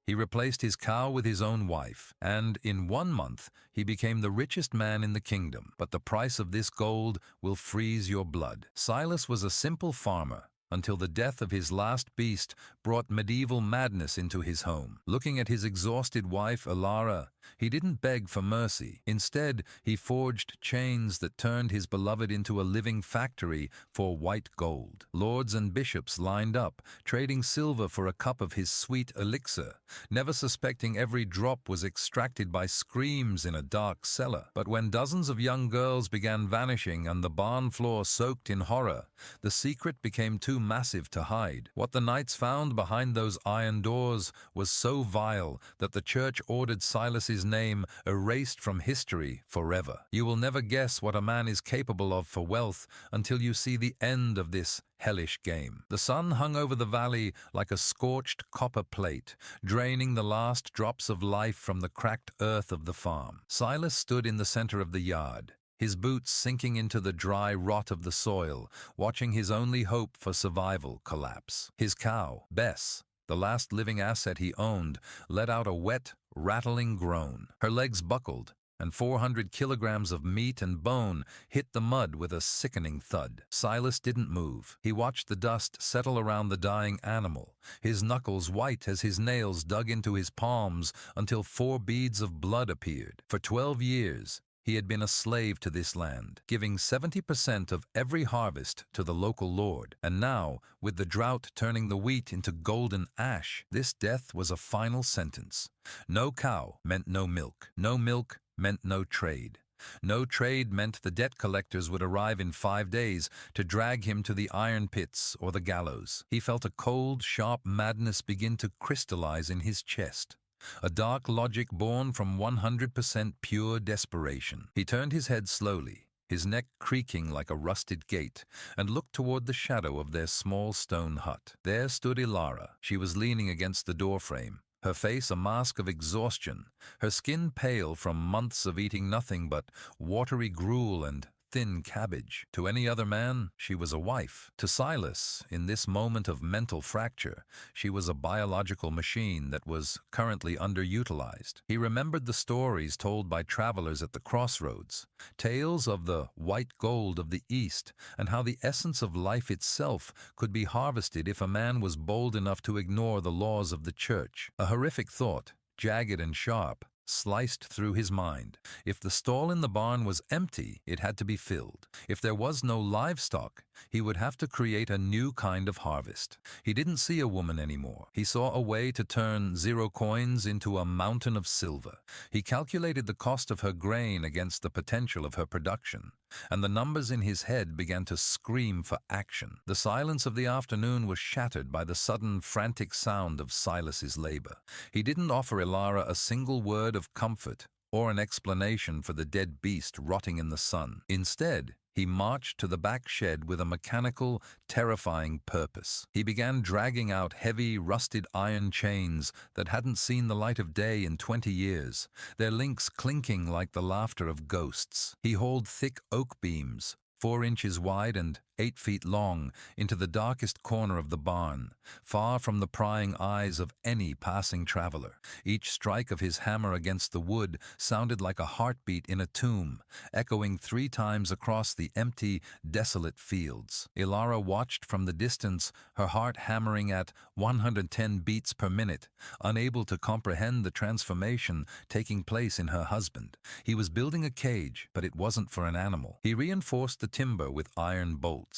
He replaced his cow with his own wife, and in 1 month he became the richest man in the kingdom. But the price of this gold will freeze your blood. Silas was a simple farmer, until the death of his last beast brought medieval madness into his home. Looking at his exhausted wife, Elara, he didn't beg for mercy. Instead, he forged chains that turned his beloved into a living factory for white gold. Lords and bishops lined up, trading silver for a cup of his sweet elixir, never suspecting every drop was extracted by screams in a dark cellar. But when dozens of young girls began vanishing and the barn floor soaked in horror, the secret became too massive to hide. What the knights found behind those iron doors was so vile that the church ordered Silas's name erased from history forever. You will never guess what a man is capable of for wealth until you see the end of this hellish game. The sun hung over the valley like a scorched copper plate, draining the last drops of life from the cracked earth of the farm. Silas stood in the center of the yard, his boots sinking into the dry rot of the soil, watching his only hope for survival collapse. His cow, Bess, the last living asset he owned, let out a wet, rattling groan. Her legs buckled, and 400 kilograms of meat and bone hit the mud with a sickening thud. Silas didn't move. He watched the dust settle around the dying animal, his knuckles white as his nails dug into his palms until 4 beads of blood appeared. For 12 years, he had been a slave to this land, giving 70% of every harvest to the local lord. And now, with the drought turning the wheat into golden ash, this death was a final sentence. No cow meant no milk. No milk meant no trade. No trade meant the debt collectors would arrive in 5 days to drag him to the iron pits or the gallows. He felt a cold, sharp madness begin to crystallize in his chest. A dark logic born from 100% pure desperation. He turned his head slowly, his neck creaking like a rusted gate, and looked toward the shadow of their small stone hut. There stood Elara. She was leaning against the doorframe, her face a mask of exhaustion, her skin pale from months of eating nothing but watery gruel and thin cabbage. To any other man, she was a wife. To Silas, in this moment of mental fracture, she was a biological machine that was currently underutilized. He remembered the stories told by travelers at the crossroads, tales of the white gold of the East, and how the essence of life itself could be harvested if a man was bold enough to ignore the laws of the church. A horrific thought, jagged and sharp, sliced through his mind. If the stall in the barn was empty, it had to be filled. If there was no livestock, he would have to create a new kind of harvest. He didn't see a woman anymore. He saw a way to turn 0 coins into a mountain of silver. He calculated the cost of her grain against the potential of her production, and the numbers in his head began to scream for action. The silence of the afternoon was shattered by the sudden, frantic sound of Silas's labor. He didn't offer Elara a single word of comfort or an explanation for the dead beast rotting in the sun. Instead, he marched to the back shed with a mechanical, terrifying purpose. He began dragging out heavy, rusted iron chains that hadn't seen the light of day in 20 years, their links clinking like the laughter of ghosts. He hauled thick oak beams, 4 inches wide and 8 feet long, into the darkest corner of the barn, far from the prying eyes of any passing traveler. Each strike of his hammer against the wood sounded like a heartbeat in a tomb, echoing 3 times across the empty, desolate fields. Elara watched from the distance, her heart hammering at 110 beats per minute, unable to comprehend the transformation taking place in her husband. He was building a cage, but it wasn't for an animal. He reinforced the timber with iron bolts,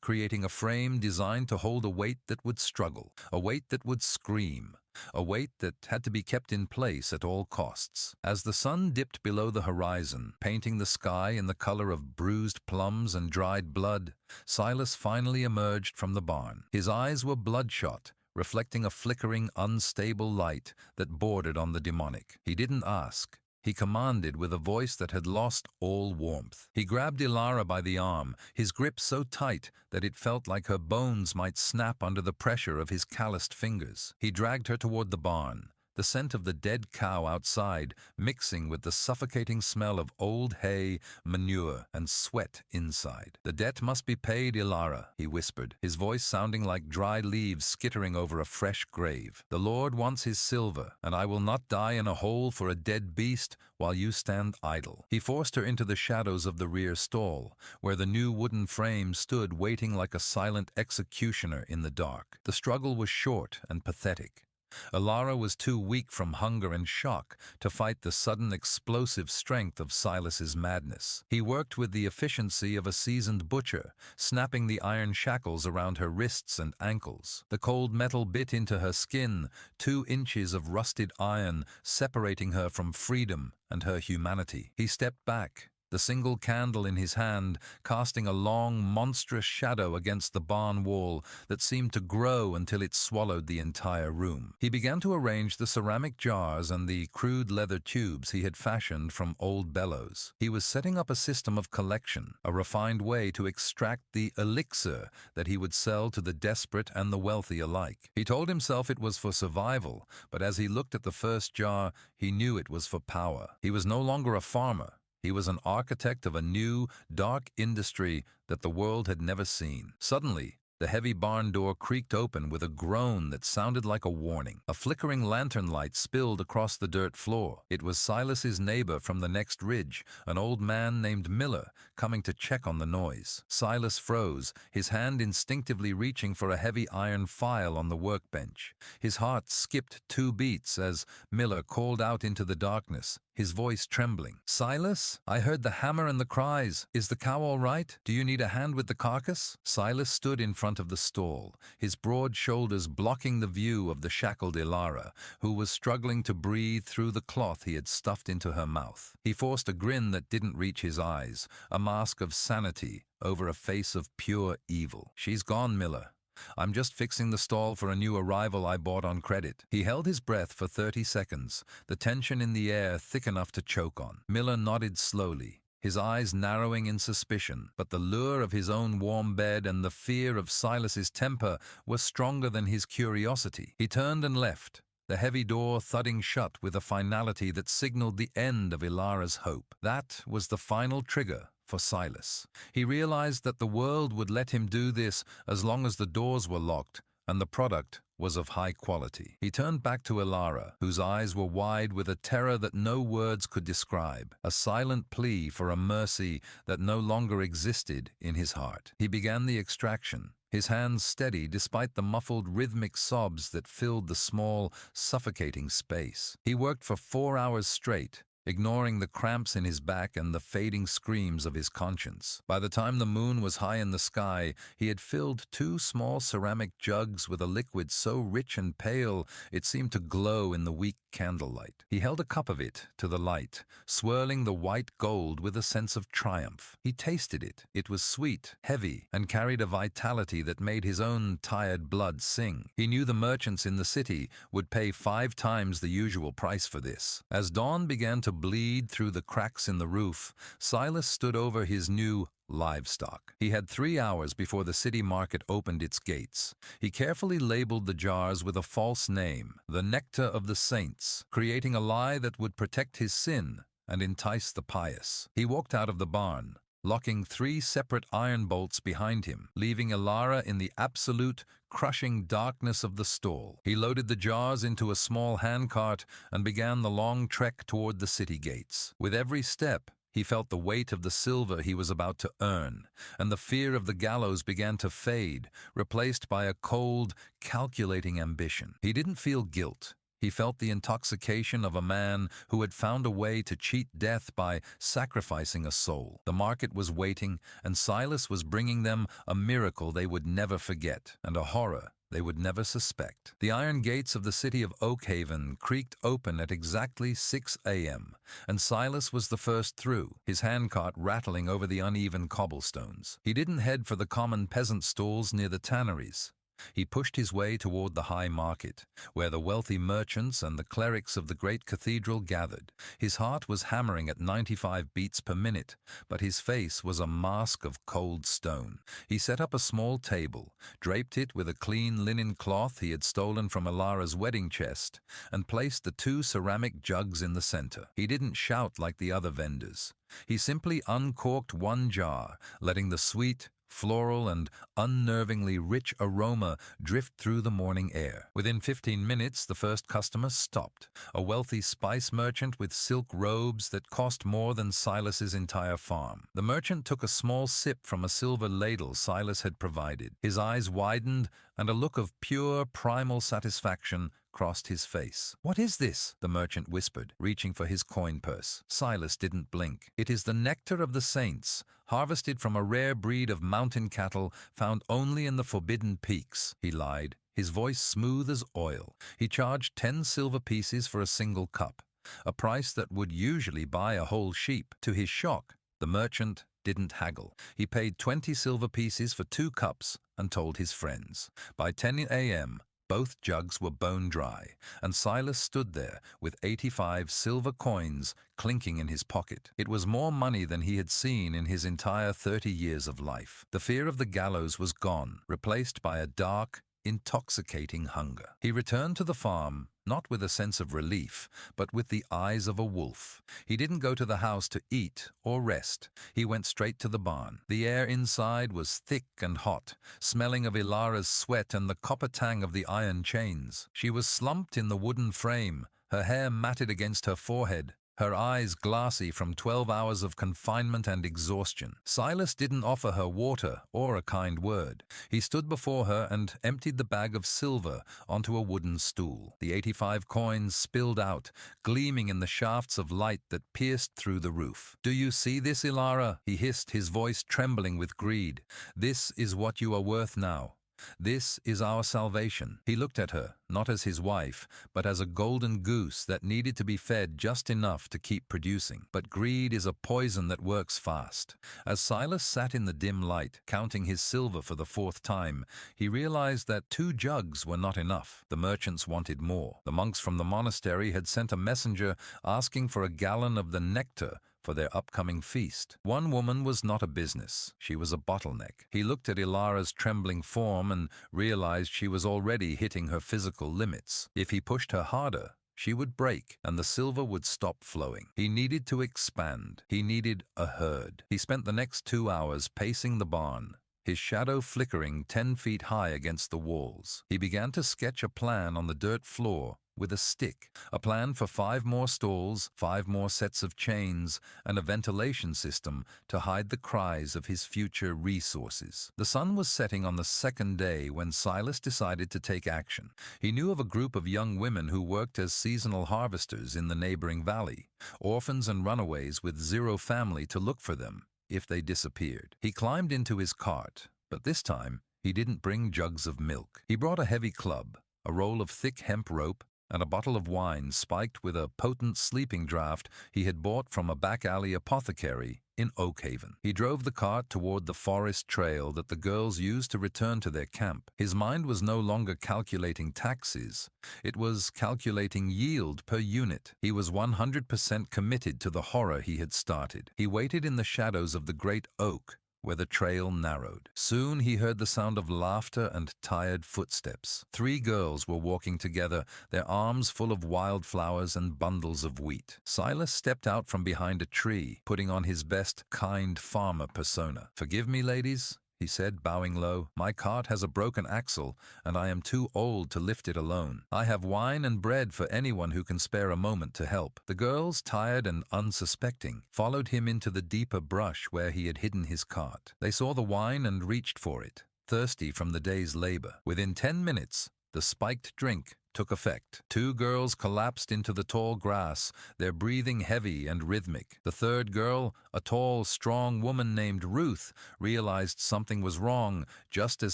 creating a frame designed to hold a weight that would struggle, a weight that would scream, a weight that had to be kept in place at all costs. As the sun dipped below the horizon, painting the sky in the color of bruised plums and dried blood, Silas finally emerged from the barn. His eyes were bloodshot, reflecting a flickering, unstable light that bordered on the demonic. He didn't ask. He commanded with a voice that had lost all warmth. He grabbed Elara by the arm, his grip so tight that it felt like her bones might snap under the pressure of his calloused fingers. He dragged her toward the barn, the scent of the dead cow outside mixing with the suffocating smell of old hay, manure, and sweat inside. "The debt must be paid, Elara," he whispered, his voice sounding like dry leaves skittering over a fresh grave. "The Lord wants his silver, and I will not die in a hole for a dead beast while you stand idle." He forced her into the shadows of the rear stall, where the new wooden frame stood waiting like a silent executioner in the dark. The struggle was short and pathetic. Elara was too weak from hunger and shock to fight the sudden explosive strength of Silas's madness. He worked with the efficiency of a seasoned butcher, snapping the iron shackles around her wrists and ankles. The cold metal bit into her skin, 2 inches of rusted iron separating her from freedom and her humanity. He stepped back, the single candle in his hand casting a long, monstrous shadow against the barn wall that seemed to grow until it swallowed the entire room. He began to arrange the ceramic jars and the crude leather tubes he had fashioned from old bellows. He was setting up a system of collection, a refined way to extract the elixir that he would sell to the desperate and the wealthy alike. He told himself it was for survival, but as he looked at the first jar, he knew it was for power. He was no longer a farmer. He was an architect of a new, dark industry that the world had never seen. Suddenly, the heavy barn door creaked open with a groan that sounded like a warning. A flickering lantern light spilled across the dirt floor. It was Silas's neighbor from the next ridge, an old man named Miller, coming to check on the noise. Silas froze, his hand instinctively reaching for a heavy iron file on the workbench. His heart skipped 2 beats as Miller called out into the darkness, his voice trembling. "Silas, I heard the hammer and the cries. Is the cow all right? Do you need a hand with the carcass?" Silas stood in front of the stall, his broad shoulders blocking the view of the shackled Elara, who was struggling to breathe through the cloth he had stuffed into her mouth. He forced a grin that didn't reach his eyes, a mask of sanity over a face of pure evil. "She's gone, Miller. I'm just fixing the stall for a new arrival I bought on credit." He held his breath for 30 seconds, the tension in the air thick enough to choke on. Miller nodded slowly, his eyes narrowing in suspicion, but the lure of his own warm bed and the fear of Silas's temper were stronger than his curiosity. He turned and left, the heavy door thudding shut with a finality that signaled the end of Elara's hope. That was the final trigger for Silas. He realized that the world would let him do this as long as the doors were locked and the product was of high quality. He turned back to Elara, whose eyes were wide with a terror that no words could describe, a silent plea for a mercy that no longer existed in his heart. He began the extraction, his hands steady despite the muffled rhythmic sobs that filled the small, suffocating space. He worked for 4 hours straight, ignoring the cramps in his back and the fading screams of his conscience. By the time the moon was high in the sky, he had filled 2 small ceramic jugs with a liquid so rich and pale it seemed to glow in the weak candlelight. He held a cup of it to the light, swirling the white gold with a sense of triumph. He tasted it. It was sweet, heavy, and carried a vitality that made his own tired blood sing. He knew the merchants in the city would pay 5 times the usual price for this. As dawn began to bleed through the cracks in the roof, Silas stood over his new livestock. He had 3 hours before the city market opened its gates. He carefully labeled the jars with a false name, the nectar of the saints, creating a lie that would protect his sin and entice the pious. He walked out of the barn, locking 3 separate iron bolts behind him, leaving Elara in the absolute, crushing darkness of the stall. He loaded the jars into a small handcart and began the long trek toward the city gates. With every step, he felt the weight of the silver he was about to earn, and the fear of the gallows began to fade, replaced by a cold, calculating ambition. He didn't feel guilt. He felt the intoxication of a man who had found a way to cheat death by sacrificing a soul. The market was waiting, and Silas was bringing them a miracle they would never forget, and a horror they would never suspect. The iron gates of the city of Oakhaven creaked open at exactly 6 a.m., and Silas was the first through, his handcart rattling over the uneven cobblestones. He didn't head for the common peasant stalls near the tanneries. He pushed his way toward the high market, where the wealthy merchants and the clerics of the great cathedral gathered. His heart was hammering at 95 beats per minute, but his face was a mask of cold stone. He set up a small table, draped it with a clean linen cloth he had stolen from Elara's wedding chest, and placed the 2 ceramic jugs in the center. He didn't shout like the other vendors. He simply uncorked one jar, letting the sweet, floral and unnervingly rich aroma drift through the morning air. Within 15 minutes, the first customer stopped, a wealthy spice merchant with silk robes that cost more than Silas's entire farm. The merchant took a small sip from a silver ladle Silas had provided. His eyes widened, and a look of pure, primal satisfaction crossed his face. "What is this?" the merchant whispered, reaching for his coin purse. Silas didn't blink. "It is the nectar of the saints, harvested from a rare breed of mountain cattle found only in the forbidden peaks," he lied, his voice smooth as oil. He charged 10 silver pieces for a single cup, a price that would usually buy a whole sheep. To his shock, the merchant didn't haggle. He paid 20 silver pieces for 2 cups and told his friends. By 10 a.m., both jugs were bone dry, and Silas stood there with 85 silver coins clinking in his pocket. It was more money than he had seen in his entire 30 years of life. The fear of the gallows was gone, replaced by a dark, intoxicating hunger. He returned to the farm, not with a sense of relief, but with the eyes of a wolf. He didn't go to the house to eat or rest. He went straight to the barn. The air inside was thick and hot, smelling of Elara's sweat and the copper tang of the iron chains. She was slumped in the wooden frame, her hair matted against her forehead, her eyes glassy from 12 hours of confinement and exhaustion. Silas didn't offer her water or a kind word. He stood before her and emptied the bag of silver onto a wooden stool. The 85 coins spilled out, gleaming in the shafts of light that pierced through the roof. "Do you see this, Elara?" he hissed, his voice trembling with greed. "This is what you are worth now. This is our salvation." He looked at her, not as his wife, but as a golden goose that needed to be fed just enough to keep producing. But greed is a poison that works fast. As Silas sat in the dim light, counting his silver for the 4th time, he realized that 2 jugs were not enough. The merchants wanted more. The monks from the monastery had sent a messenger asking for a gallon of the nectar for their upcoming feast. One woman was not a business. She was a bottleneck. He looked at Elara's trembling form and realized she was already hitting her physical limits. If he pushed her harder, she would break, and the silver would stop flowing. He needed to expand. He needed a herd. He spent the next 2 hours pacing the barn, his shadow flickering 10 feet high against the walls. He began to sketch a plan on the dirt floor with a stick, a plan for 5 more stalls, 5 more sets of chains, and a ventilation system to hide the cries of his future resources. The sun was setting on the 2nd day when Silas decided to take action. He knew of a group of young women who worked as seasonal harvesters in the neighboring valley, orphans and runaways with 0 family to look for them if they disappeared. He climbed into his cart, but this time he didn't bring jugs of milk. He brought a heavy club, a roll of thick hemp rope, and a bottle of wine spiked with a potent sleeping draught he had bought from a back-alley apothecary in Oakhaven. He drove the cart toward the forest trail that the girls used to return to their camp. His mind was no longer calculating taxes. It was calculating yield per unit. He was 100% committed to the horror he had started. He waited in the shadows of the great oak, where the trail narrowed. Soon he heard the sound of laughter and tired footsteps. 3 girls were walking together, their arms full of wildflowers and bundles of wheat. Silas stepped out from behind a tree, putting on his best kind farmer persona. "Forgive me, ladies," he said, bowing low. "My cart has a broken axle, and I am too old to lift it alone. I have wine and bread for anyone who can spare a moment to help." The girls, tired and unsuspecting, followed him into the deeper brush where he had hidden his cart. They saw the wine and reached for it, thirsty from the day's labor. Within 10 minutes, the spiked drink took effect. 2 girls collapsed into the tall grass, their breathing heavy and rhythmic. The 3rd girl, a tall, strong woman named Ruth, realized something was wrong just as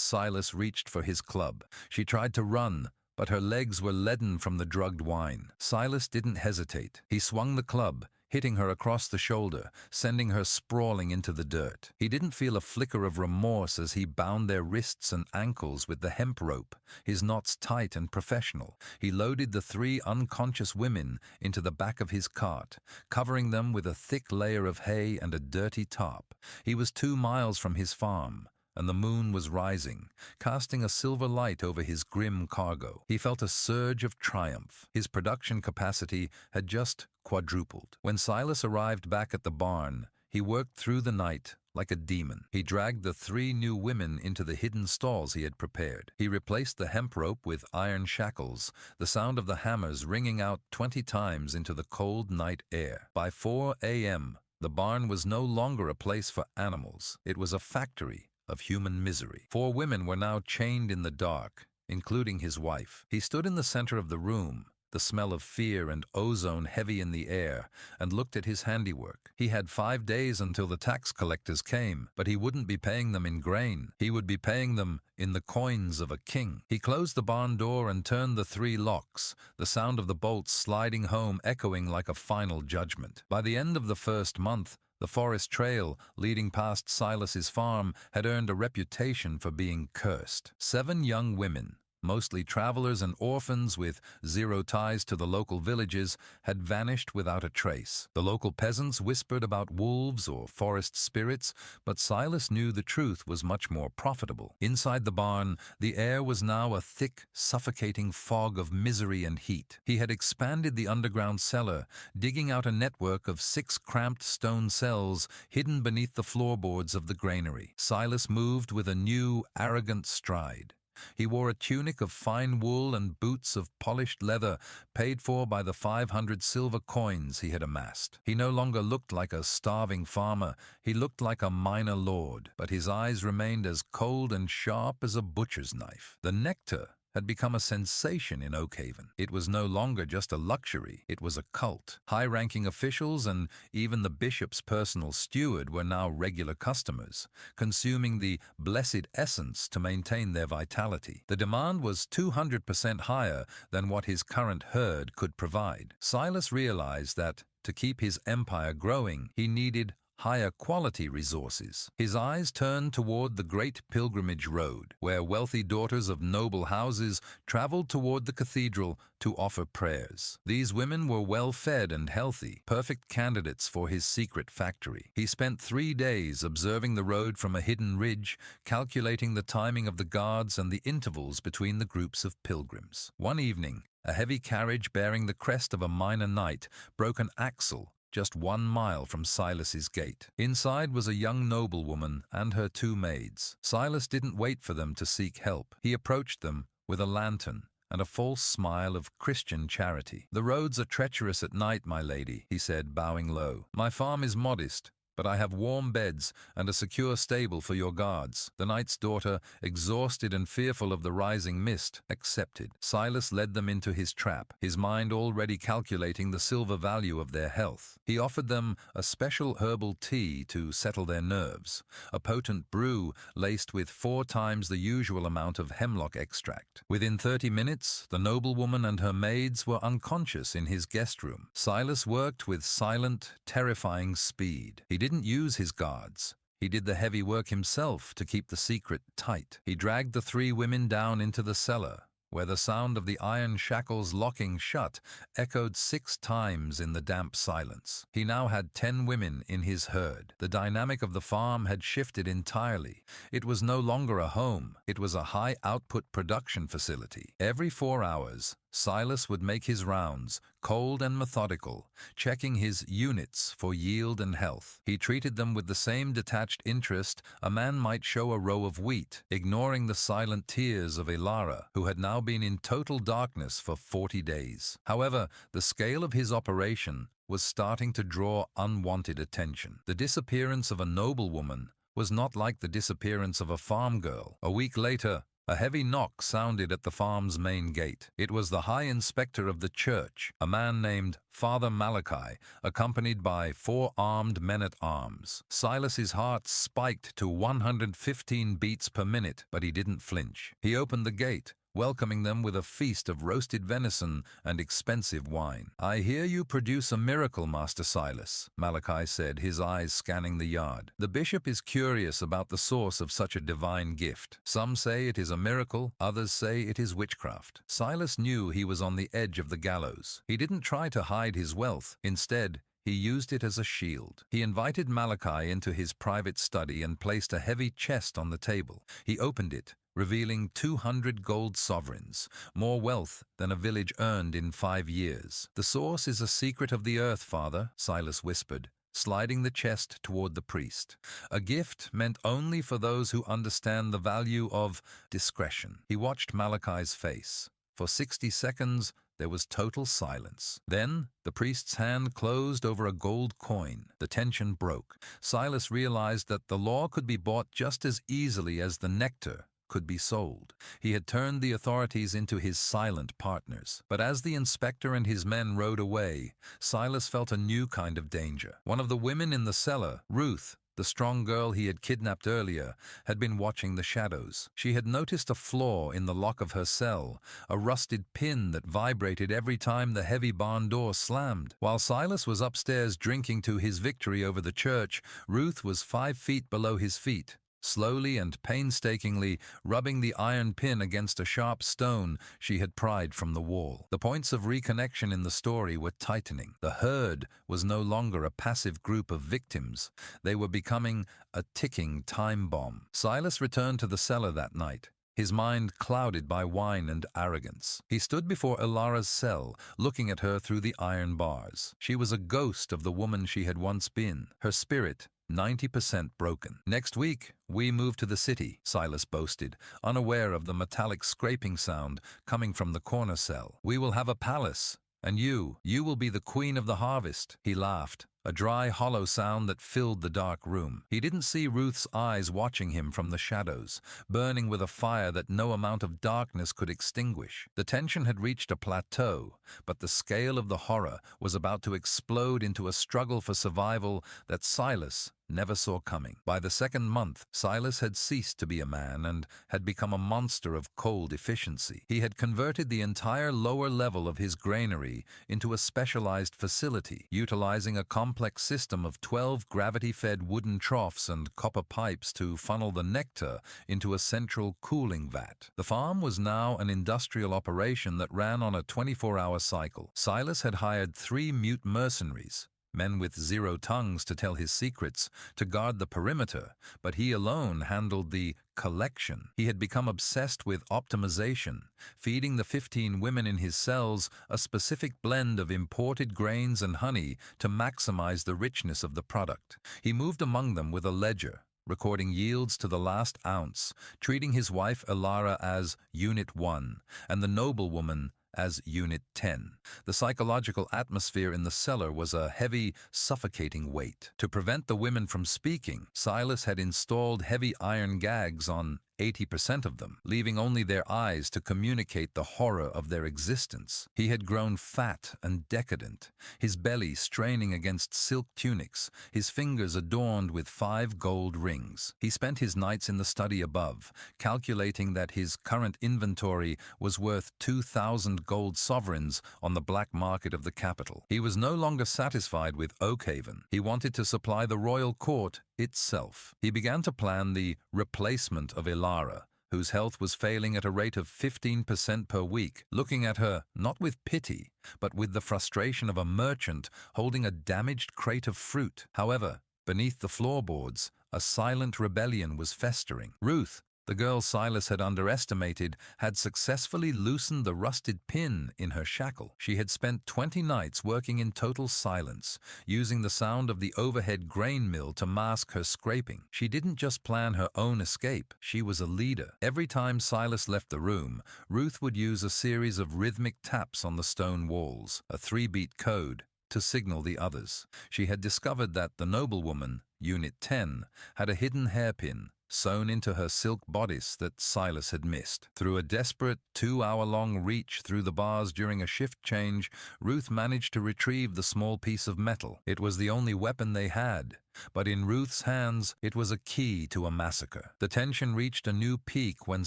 Silas reached for his club. She tried to run, but her legs were leaden from the drugged wine. Silas didn't hesitate. He swung the club, hitting her across the shoulder, sending her sprawling into the dirt. He didn't feel a flicker of remorse as he bound their wrists and ankles with the hemp rope, his knots tight and professional. He loaded the 3 unconscious women into the back of his cart, covering them with a thick layer of hay and a dirty tarp. He was 2 miles from his farm, and the moon was rising, casting a silver light over his grim cargo. He felt a surge of triumph. His production capacity had just quadrupled. When Silas arrived back at the barn, he worked through the night like a demon. He dragged the 3 new women into the hidden stalls he had prepared. He replaced the hemp rope with iron shackles, the sound of the hammers ringing out 20 times into the cold night air. By 4 a.m., the barn was no longer a place for animals. It was a factory of human misery. 4 women were now chained in the dark, including his wife. He stood in the center of the room, the smell of fear and ozone heavy in the air, and looked at his handiwork. He had 5 days until the tax collectors came, but he wouldn't be paying them in grain. He would be paying them in the coins of a king. He closed the barn door and turned the 3 locks, the sound of the bolts sliding home echoing like a final judgment. By the end of the first month, the forest trail leading past Silas's farm had earned a reputation for being cursed. 7 young women, mostly travelers and orphans with 0 ties to the local villages, had vanished without a trace. The local peasants whispered about wolves or forest spirits, but Silas knew the truth was much more profitable. Inside the barn, the air was now a thick, suffocating fog of misery and heat. He had expanded the underground cellar, digging out a network of 6 cramped stone cells hidden beneath the floorboards of the granary. Silas moved with a new, arrogant stride. He wore a tunic of fine wool and boots of polished leather, paid for by the 500 silver coins he had amassed. He no longer looked like a starving farmer, he looked like a minor lord, but his eyes remained as cold and sharp as a butcher's knife. The nectar had become a sensation in Oakhaven. It was no longer just a luxury, it was a cult. High-ranking officials and even the bishop's personal steward were now regular customers, consuming the blessed essence to maintain their vitality. The demand was 200% higher than what his current herd could provide. Silas realized that, to keep his empire growing, he needed higher quality resources. His eyes turned toward the great pilgrimage road, where wealthy daughters of noble houses traveled toward the cathedral to offer prayers. These women were well-fed and healthy, perfect candidates for his secret factory. He spent 3 days observing the road from a hidden ridge, calculating the timing of the guards and the intervals between the groups of pilgrims. One evening, a heavy carriage bearing the crest of a minor knight broke an axle just 1 mile from Silas's gate. Inside was a young noblewoman and her 2 maids. Silas didn't wait for them to seek help. He approached them with a lantern and a false smile of Christian charity. "The roads are treacherous at night, my lady," he said, bowing low. "My farm is modest, but I have warm beds and a secure stable for your guards." The knight's daughter, exhausted and fearful of the rising mist, accepted. Silas led them into his trap, his mind already calculating the silver value of their health. He offered them a special herbal tea to settle their nerves, a potent brew laced with 4 times the usual amount of hemlock extract. Within 30 minutes, the noblewoman and her maids were unconscious in his guest room. Silas worked with silent, terrifying speed. He didn't use his guards. He did the heavy work himself to keep the secret tight. He dragged the 3 women down into the cellar, where the sound of the iron shackles locking shut echoed 6 times in the damp silence. He now had 10 women in his herd. The dynamic of the farm had shifted entirely. It was no longer a home. It was a high-output production facility. Every 4 hours, Silas would make his rounds, cold and methodical, checking his units for yield and health. He treated them with the same detached interest a man might show a row of wheat, ignoring the silent tears of Elara, who had now been in total darkness for 40 days. However, the scale of his operation was starting to draw unwanted attention. The disappearance of a noblewoman was not like the disappearance of a farm girl. A week later, a heavy knock sounded at the farm's main gate. It was the high inspector of the church, a man named Father Malachi, accompanied by 4 armed men-at-arms. Silas's heart spiked to 115 beats per minute, but he didn't flinch. He opened the gate, welcoming them with a feast of roasted venison and expensive wine. "I hear you produce a miracle, Master Silas," Malachi said, his eyes scanning the yard. "The bishop is curious about the source of such a divine gift. Some say it is a miracle, others say it is witchcraft." Silas knew he was on the edge of the gallows. He didn't try to hide his wealth. Instead, he used it as a shield. He invited Malachi into his private study and placed a heavy chest on the table. He opened it, revealing 200 gold sovereigns, more wealth than a village earned in 5 years. "The source is a secret of the earth, Father," Silas whispered, sliding the chest toward the priest. "A gift meant only for those who understand the value of discretion." He watched Malachi's face. For 60 seconds, there was total silence. Then, the priest's hand closed over a gold coin. The tension broke. Silas realized that the law could be bought just as easily as the nectar could be sold. He had turned the authorities into his silent partners. But as the inspector and his men rode away, Silas felt a new kind of danger. One of the women in the cellar, Ruth, the strong girl he had kidnapped earlier, had been watching the shadows. She had noticed a flaw in the lock of her cell, a rusted pin that vibrated every time the heavy barn door slammed. While Silas was upstairs drinking to his victory over the church, Ruth was 5 feet below his feet. Slowly and painstakingly rubbing the iron pin against a sharp stone she had pried from the wall. The points of reconnection in the story were tightening. The herd was no longer a passive group of victims. They were becoming a ticking time bomb. Silas returned to the cellar that night, his mind clouded by wine and arrogance. He stood before Elara's cell, looking at her through the iron bars. She was a ghost of the woman she had once been, her spirit 90% broken. "Next week, we move to the city," Silas boasted, unaware of the metallic scraping sound coming from the corner cell. "We will have a palace, and you will be the queen of the harvest." He laughed, a dry, hollow sound that filled the dark room. He didn't see Ruth's eyes watching him from the shadows, burning with a fire that no amount of darkness could extinguish. The tension had reached a plateau, but the scale of the horror was about to explode into a struggle for survival that Silas never saw coming. By the second month, Silas had ceased to be a man and had become a monster of cold efficiency. He had converted the entire lower level of his granary into a specialized facility, utilizing a complex system of 12 gravity-fed wooden troughs and copper pipes to funnel the nectar into a central cooling vat. The farm was now an industrial operation that ran on a 24-hour cycle. Silas had hired 3 mute mercenaries, men with 0 tongues to tell his secrets, to guard the perimeter, but he alone handled the collection. He had become obsessed with optimization, feeding the 15 women in his cells a specific blend of imported grains and honey to maximize the richness of the product. He moved among them with a ledger, recording yields to the last ounce, treating his wife Elara as Unit 1 and the noblewoman as Unit 10. The psychological atmosphere in the cellar was a heavy, suffocating weight. To prevent the women from speaking, Silas had installed heavy iron gags on 80% of them, leaving only their eyes to communicate the horror of their existence. He had grown fat and decadent, his belly straining against silk tunics, his fingers adorned with 5 gold rings. He spent his nights in the study above, calculating that his current inventory was worth 2,000 gold sovereigns on the black market of the capital. He was no longer satisfied with Oakhaven. He wanted to supply the royal court itself. He began to plan the replacement of Elara, whose health was failing at a rate of 15% per week, looking at her not with pity, but with the frustration of a merchant holding a damaged crate of fruit. However, beneath the floorboards, a silent rebellion was festering. Ruth, the girl Silas had underestimated, had successfully loosened the rusted pin in her shackle. She had spent 20 nights working in total silence, using the sound of the overhead grain mill to mask her scraping. She didn't just plan her own escape, she was a leader. Every time Silas left the room, Ruth would use a series of rhythmic taps on the stone walls, a 3-beat code, to signal the others. She had discovered that the noblewoman, Unit 10, had a hidden hairpin sewn into her silk bodice that Silas had missed. Through a desperate 2-hour-long reach through the bars during a shift change, Ruth managed to retrieve the small piece of metal. It was the only weapon they had, but in Ruth's hands, it was a key to a massacre. The tension reached a new peak when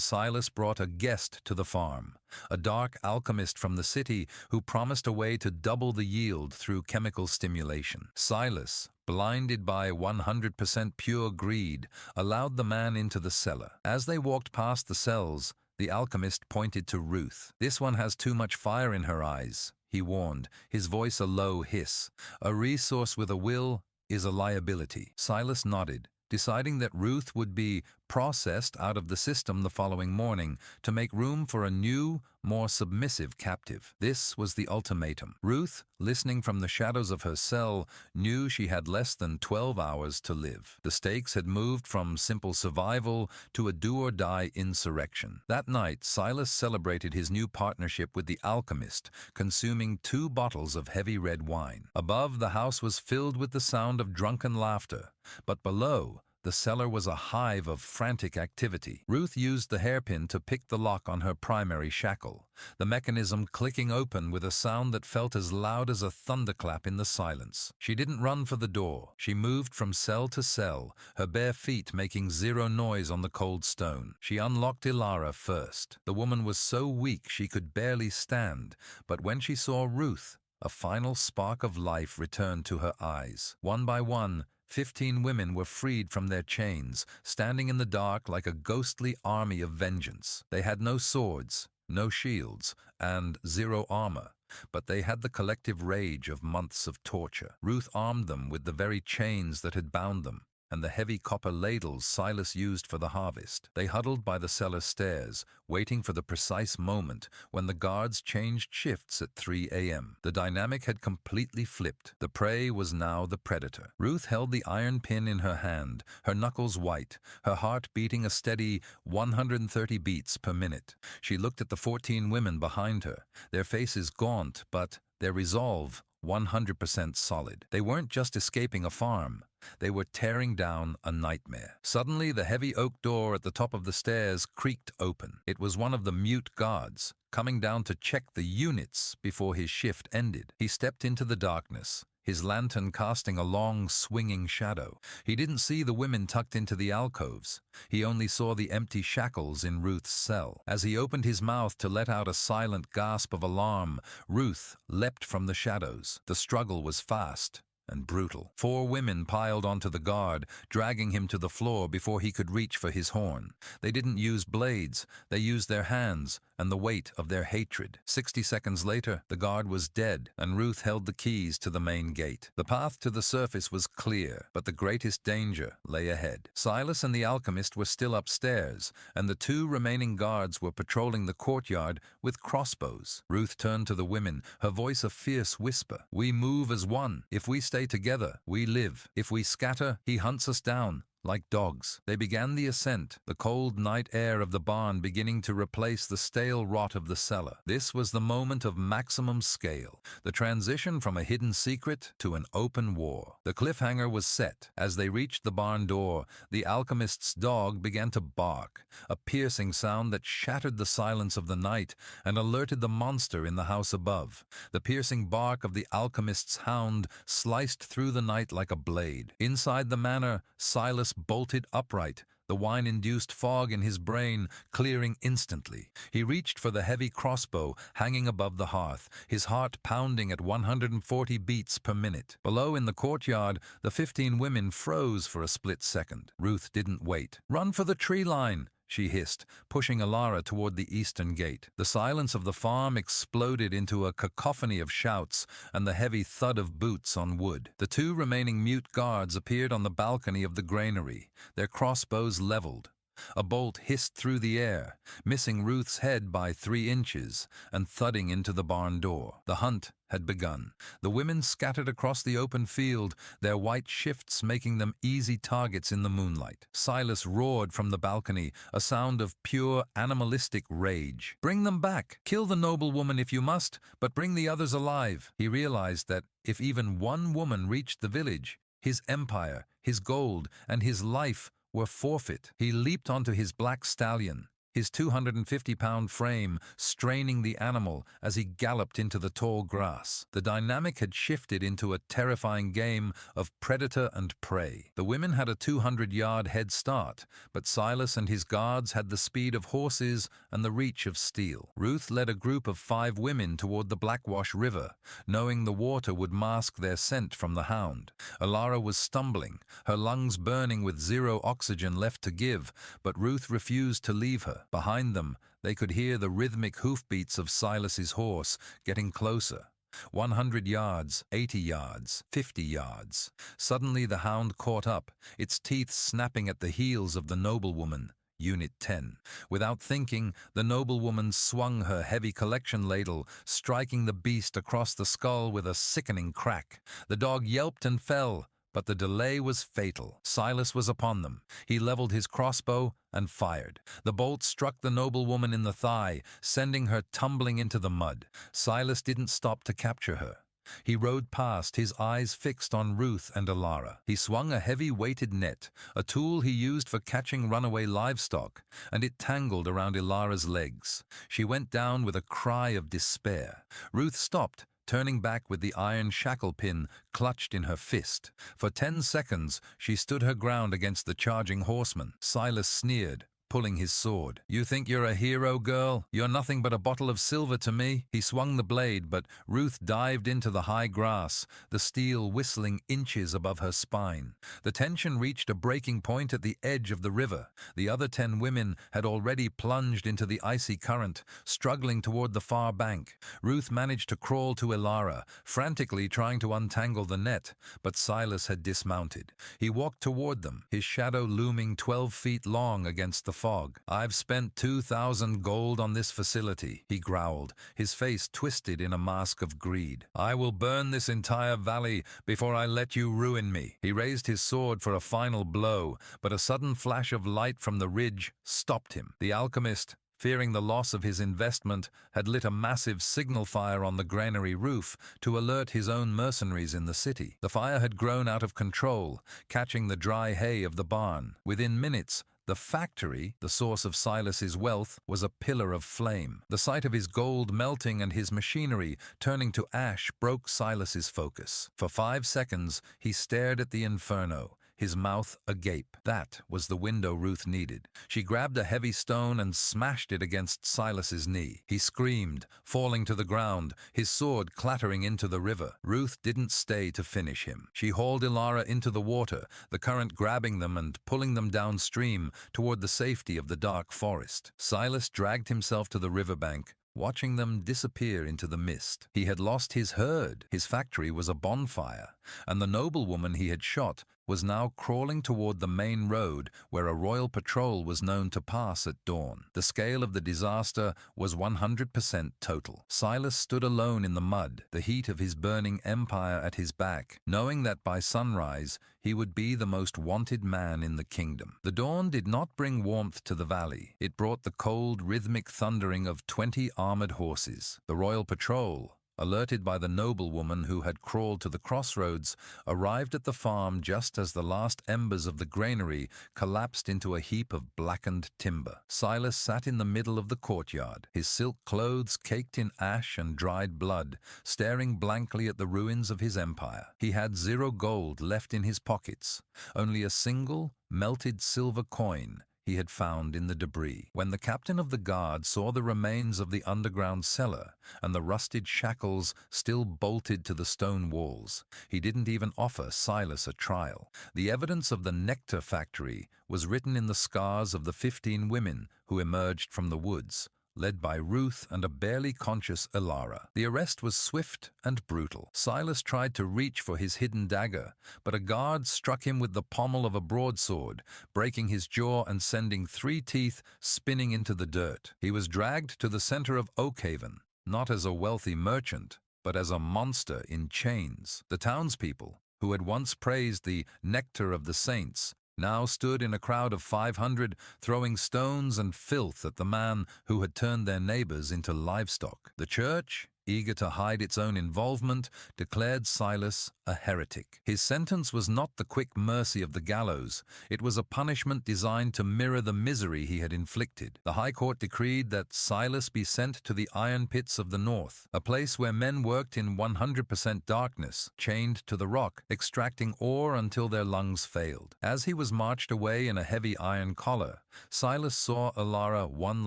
Silas brought a guest to the farm, a dark alchemist from the city who promised a way to double the yield through chemical stimulation. Silas, blinded by 100% pure greed, allowed the man into the cellar. As they walked past the cells, the alchemist pointed to Ruth. "This one has too much fire in her eyes," he warned, his voice a low hiss. "A resource with a will is a liability." Silas nodded, deciding that Ruth would be processed out of the system the following morning to make room for a new, more submissive captive. This was the ultimatum. Ruth, listening from the shadows of her cell, knew she had less than 12 hours to live. The stakes had moved from simple survival to a do-or-die insurrection. That night, Silas celebrated his new partnership with the alchemist, consuming 2 bottles of heavy red wine. Above, the house was filled with the sound of drunken laughter, but below, the cellar was a hive of frantic activity. Ruth used the hairpin to pick the lock on her primary shackle, the mechanism clicking open with a sound that felt as loud as a thunderclap in the silence. She didn't run for the door. She moved from cell to cell, her bare feet making zero noise on the cold stone. She unlocked Elara first. The woman was so weak she could barely stand, but when she saw Ruth, a final spark of life returned to her eyes. One by one, 15 women were freed from their chains, standing in the dark like a ghostly army of vengeance. They had no swords, no shields, and zero armor, but they had the collective rage of months of torture. Ruth armed them with the very chains that had bound them, and the heavy copper ladles Silas used for the harvest. They huddled by the cellar stairs, waiting for the precise moment when the guards changed shifts at 3 a.m. The dynamic had completely flipped. The prey was now the predator. Ruth held the iron pin in her hand, her knuckles white, her heart beating a steady 130 beats per minute. She looked at the 14 women behind her, their faces gaunt, but their resolve 100% solid. They weren't just escaping a farm. They were tearing down a nightmare. Suddenly, the heavy oak door at the top of the stairs creaked open. It was one of the mute guards, coming down to check the units before his shift ended. He stepped into the darkness, his lantern casting a long, swinging shadow. He didn't see the women tucked into the alcoves. He only saw the empty shackles in Ruth's cell. As he opened his mouth to let out a silent gasp of alarm, Ruth leapt from the shadows. The struggle was fast and brutal. 4 women piled onto the guard, dragging him to the floor before he could reach for his horn. They didn't use blades, they used their hands and the weight of their hatred. 60 seconds later, the guard was dead, and Ruth held the keys to the main gate. The path to the surface was clear, but the greatest danger lay ahead. Silas and the alchemist were still upstairs, and the 2 remaining guards were patrolling the courtyard with crossbows. Ruth turned to the women, her voice a fierce whisper. "We move as one. If we stay together, we live. If we scatter, he hunts us down. Like dogs." They began the ascent, the cold night air of the barn beginning to replace the stale rot of the cellar. This was the moment of maximum scale, the transition from a hidden secret to an open war. The cliffhanger was set. As they reached the barn door, the alchemist's dog began to bark, a piercing sound that shattered the silence of the night and alerted the monster in the house above. The piercing bark of the alchemist's hound sliced through the night like a blade. Inside the manor, Silas bolted upright, the wine-induced fog in his brain clearing instantly. He reached for the heavy crossbow hanging above the hearth, his heart pounding at 140 beats per minute. Below in the courtyard, the 15 women froze for a split second. Ruth didn't wait. "Run for the tree line," she hissed, pushing Elara toward the eastern gate. The silence of the farm exploded into a cacophony of shouts and the heavy thud of boots on wood. The 2 remaining mute guards appeared on the balcony of the granary, their crossbows leveled. A bolt hissed through the air, missing Ruth's head by 3 inches and thudding into the barn door. The hunt had begun. The women scattered across the open field, their white shifts making them easy targets in the moonlight. Silas roared from the balcony, a sound of pure animalistic rage. "Bring them back! Kill the noble woman if you must, but bring the others alive!" He realized that if even one woman reached the village, His empire, his gold, and his life were forfeit. He leaped onto his black stallion, his 250-pound frame straining the animal as he galloped into the tall grass. The dynamic had shifted into a terrifying game of predator and prey. The women had a 200-yard head start, but Silas and his guards had the speed of horses and the reach of steel. Ruth led a group of 5 women toward the Blackwash River, knowing the water would mask their scent from the hound. Elara was stumbling, her lungs burning with zero oxygen left to give, but Ruth refused to leave her. Behind them, they could hear the rhythmic hoofbeats of Silas's horse getting closer. 100 yards, 80 yards, 50 yards. Suddenly the hound caught up, its teeth snapping at the heels of the noblewoman. Unit 10. Without thinking, the noblewoman swung her heavy collection ladle, striking the beast across the skull with a sickening crack. The dog yelped and fell, but the delay was fatal. Silas was upon them. He leveled his crossbow and fired. The bolt struck the noblewoman in the thigh, sending her tumbling into the mud. Silas didn't stop to capture her. He rode past, his eyes fixed on Ruth and Elara. He swung a heavy weighted net, a tool he used for catching runaway livestock, and it tangled around Elara's legs. She went down with a cry of despair. Ruth stopped, turning back with the iron shackle pin clutched in her fist. For 10 seconds, she stood her ground against the charging horseman. Silas sneered, pulling his sword. "You think you're a hero, girl? You're nothing but a bottle of silver to me." He swung the blade, but Ruth dived into the high grass, the steel whistling inches above her spine. The tension reached a breaking point at the edge of the river. The other 10 women had already plunged into the icy current, struggling toward the far bank. Ruth managed to crawl to Elara, frantically trying to untangle the net, but Silas had dismounted. He walked toward them, his shadow looming 12 feet long against the fog. "I've spent 2,000 gold on this facility," he growled, his face twisted in a mask of greed. "I will burn this entire valley before I let you ruin me." He raised his sword for a final blow, but a sudden flash of light from the ridge stopped him. The alchemist, fearing the loss of his investment, had lit a massive signal fire on the granary roof to alert his own mercenaries in the city. The fire had grown out of control, catching the dry hay of the barn. Within minutes, the factory, the source of Silas's wealth, was a pillar of flame. The sight of his gold melting and his machinery turning to ash broke Silas's focus. For 5 seconds, he stared at the inferno, his mouth agape. That was the window Ruth needed. She grabbed a heavy stone and smashed it against Silas's knee. He screamed, falling to the ground, his sword clattering into the river. Ruth didn't stay to finish him. She hauled Elara into the water, the current grabbing them and pulling them downstream toward the safety of the dark forest. Silas dragged himself to the riverbank, watching them disappear into the mist. He had lost his herd, his factory was a bonfire, and the noblewoman he had shot was now crawling toward the main road where a royal patrol was known to pass at dawn. The scale of the disaster was 100% total. Silas stood alone in the mud, the heat of his burning empire at his back, knowing that by sunrise he would be the most wanted man in the kingdom. The dawn did not bring warmth to the valley. It brought the cold, rhythmic thundering of 20 armored horses. The royal patrol, alerted by the noblewoman who had crawled to the crossroads, arrived at the farm just as the last embers of the granary collapsed into a heap of blackened timber. Silas sat in the middle of the courtyard, his silk clothes caked in ash and dried blood, staring blankly at the ruins of his empire. He had 0 gold left in his pockets, only a single, melted silver coin he had found in the debris. When the captain of the guard saw the remains of the underground cellar and the rusted shackles still bolted to the stone walls, he didn't even offer Silas a trial. The evidence of the nectar factory was written in the scars of the 15 women who emerged from the woods, led by Ruth and a barely conscious Elara. The arrest was swift and brutal. Silas tried to reach for his hidden dagger, but a guard struck him with the pommel of a broadsword, breaking his jaw and sending 3 teeth spinning into the dirt. He was dragged to the center of Oakhaven, not as a wealthy merchant, but as a monster in chains. The townspeople, who had once praised the nectar of the saints, now stood in a crowd of 500, throwing stones and filth at the man who had turned their neighbors into livestock. The church, eager to hide its own involvement, declared Silas a heretic. His sentence was not the quick mercy of the gallows. It was a punishment designed to mirror the misery he had inflicted. The High Court decreed that Silas be sent to the iron pits of the north, a place where men worked in 100% darkness, chained to the rock, extracting ore until their lungs failed. As he was marched away in a heavy iron collar, Silas saw Elara one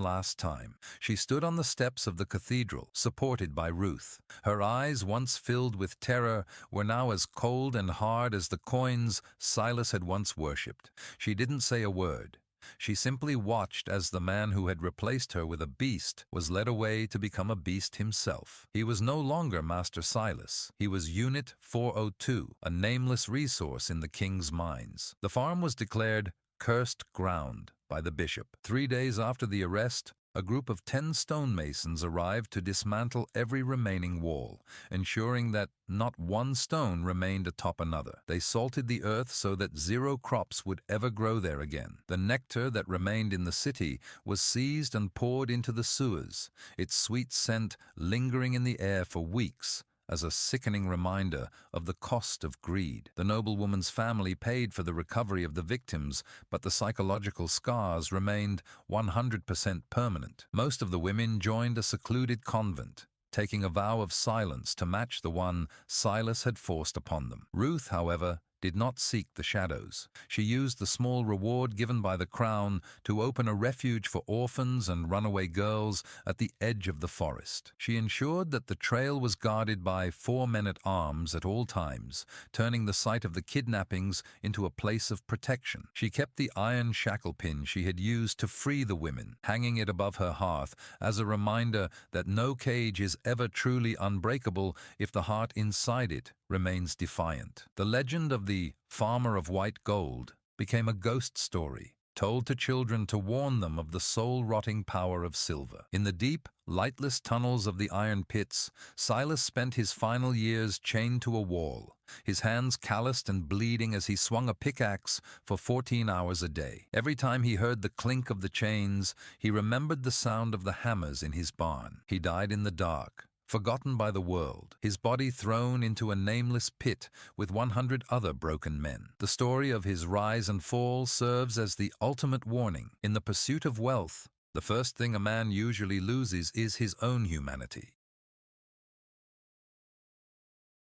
last time. She stood on the steps of the cathedral, supported by Ruth. Her eyes, once filled with terror, were now as cold and hard as the coins Silas had once worshipped. She didn't say a word. She simply watched as the man who had replaced her with a beast was led away to become a beast himself. He was no longer Master Silas. He was Unit 402, a nameless resource in the king's mines. The farm was declared cursed ground by the bishop. 3 days after the arrest, a group of 10 stonemasons arrived to dismantle every remaining wall, ensuring that not one stone remained atop another. They salted the earth so that 0 crops would ever grow there again. The nectar that remained in the city was seized and poured into the sewers, its sweet scent lingering in the air for weeks, as a sickening reminder of the cost of greed. The noblewoman's family paid for the recovery of the victims, but the psychological scars remained 100% permanent. Most of the women joined a secluded convent, taking a vow of silence to match the one Silas had forced upon them. Ruth, however, did not seek the shadows. She used the small reward given by the crown to open a refuge for orphans and runaway girls at the edge of the forest. She ensured that the trail was guarded by 4 men-at-arms at all times, turning the site of the kidnappings into a place of protection. She kept the iron shackle pin she had used to free the women, hanging it above her hearth as a reminder that no cage is ever truly unbreakable if the heart inside it remains defiant. The legend of the farmer of white gold became a ghost story, told to children to warn them of the soul-rotting power of silver. In the deep, lightless tunnels of the iron pits, Silas spent his final years chained to a wall, his hands calloused and bleeding as he swung a pickaxe for 14 hours a day. Every time he heard the clink of the chains, he remembered the sound of the hammers in his barn. He died in the dark, forgotten by the world, his body thrown into a nameless pit with 100 other broken men. The story of his rise and fall serves as the ultimate warning. In the pursuit of wealth, the first thing a man usually loses is his own humanity.